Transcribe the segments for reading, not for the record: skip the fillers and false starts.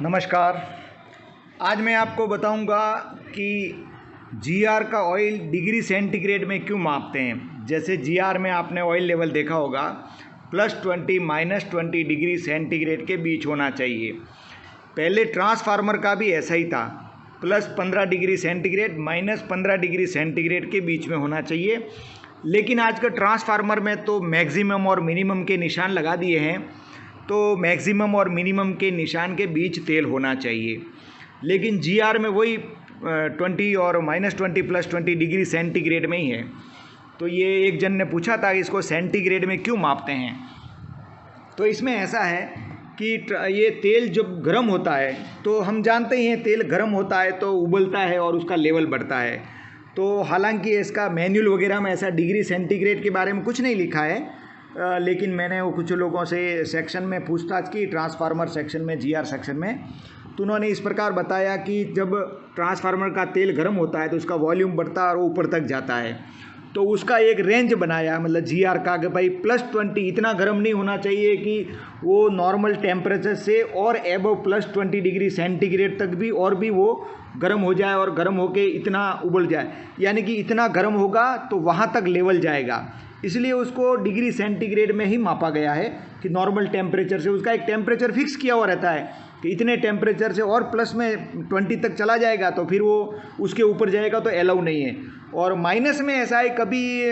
नमस्कार। आज मैं आपको बताऊंगा कि जीआर का ऑयल डिग्री सेंटीग्रेड में क्यों मापते हैं। जैसे जीआर में आपने ऑयल लेवल देखा होगा +20 -20 डिग्री सेंटीग्रेड के बीच होना चाहिए। पहले ट्रांसफार्मर का भी ऐसा ही था, +15 डिग्री सेंटीग्रेड -15 डिग्री सेंटीग्रेड के बीच में होना चाहिए। लेकिन आज का ट्रांसफार्मर में तो मैक्सिमम और मिनिमम के निशान लगा दिए हैं, तो मैक्सिमम और मिनिमम के निशान के बीच तेल होना चाहिए। लेकिन जीआर में वही 20 और -20 +20 डिग्री सेंटीग्रेड में ही है। तो ये एक जन ने पूछा था इसको सेंटीग्रेड में क्यों मापते हैं। तो इसमें ऐसा है कि ये तेल जब गर्म होता है तो हम जानते ही हैं तेल गर्म होता है तो उबलता है और उसका लेवल बढ़ता है। तो हालांकि इसका मैनुअल वगैरह में ऐसा डिग्री सेंटीग्रेड के बारे में कुछ नहीं लिखा है, लेकिन मैंने वो कुछ लोगों से सेक्शन में पूछताछ की, ट्रांसफार्मर सेक्शन में, जीआर सेक्शन में, तो उन्होंने इस प्रकार बताया कि जब ट्रांसफार्मर का तेल गर्म होता है तो उसका वॉल्यूम बढ़ता है और ऊपर तक जाता है। तो उसका एक रेंज बनाया, मतलब जीआर का, कि भाई +20 इतना गर्म नहीं होना चाहिए कि वो नॉर्मल टेम्परेचर से और एबव +20 डिग्री सेंटीग्रेड तक भी और भी वो गर्म हो जाए और गर्म होके इतना उबल जाए, यानी कि इतना गर्म होगा तो वहाँ तक लेवल जाएगा। इसलिए उसको डिग्री सेंटीग्रेड में ही मापा गया है कि नॉर्मल टेम्परेचर से उसका एक टेम्परेचर फिक्स किया हुआ रहता है कि इतने टेम्परेचर से और प्लस में 20 तक चला जाएगा तो फिर वो उसके ऊपर जाएगा तो अलाउ नहीं है। और माइनस में ऐसा है, कभी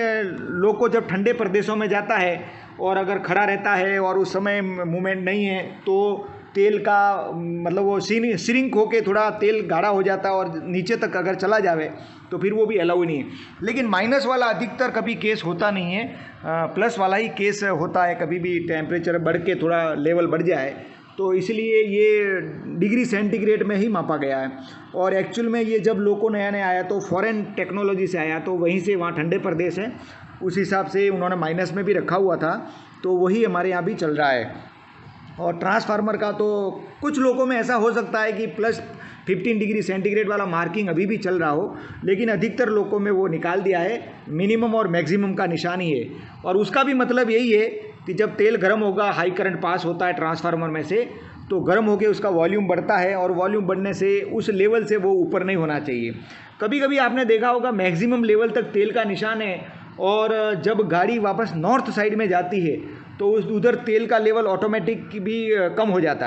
लोग को जब ठंडे प्रदेशों में जाता है और अगर खड़ा रहता है और उस समय मूवमेंट नहीं है तो तेल का मतलब वो श्रिंक होके थोड़ा तेल गाढ़ा हो जाता है और नीचे तक अगर चला जावे तो फिर वो भी अलाउ नहीं है। लेकिन माइनस वाला अधिकतर कभी केस होता नहीं है, प्लस वाला ही केस होता है, कभी भी टेम्परेचर बढ़ के थोड़ा लेवल बढ़ जाए। तो इसलिए ये डिग्री सेंटीग्रेड में ही मापा गया है। और एक्चुअल में ये जब लोको नया नया आया तो फॉरेन टेक्नोलॉजी से आया, तो वहीं से, वहाँ ठंडे प्रदेश है, उस हिसाब से उन्होंने माइनस में भी रखा हुआ था, तो वही हमारे यहाँ भी चल रहा है। और ट्रांसफार्मर का तो कुछ लोगों में ऐसा हो सकता है कि +15 डिग्री सेंटीग्रेड वाला मार्किंग अभी भी चल रहा हो, लेकिन अधिकतर लोगों में वो निकाल दिया है, मिनिमम और मैक्सिमम का निशान ही है। और उसका भी मतलब यही है कि जब तेल गर्म होगा, हाई करंट पास होता है ट्रांसफार्मर में से, तो गर्म होकर उसका वॉल्यूम बढ़ता है और वॉल्यूम बढ़ने से उस लेवल से वो ऊपर नहीं होना चाहिए। कभी कभी आपने देखा होगा मैक्सिमम लेवल तक तेल का निशान है और जब गाड़ी वापस नॉर्थ साइड में जाती है तो उधर तेल का लेवल ऑटोमेटिक भी कम हो जाता है।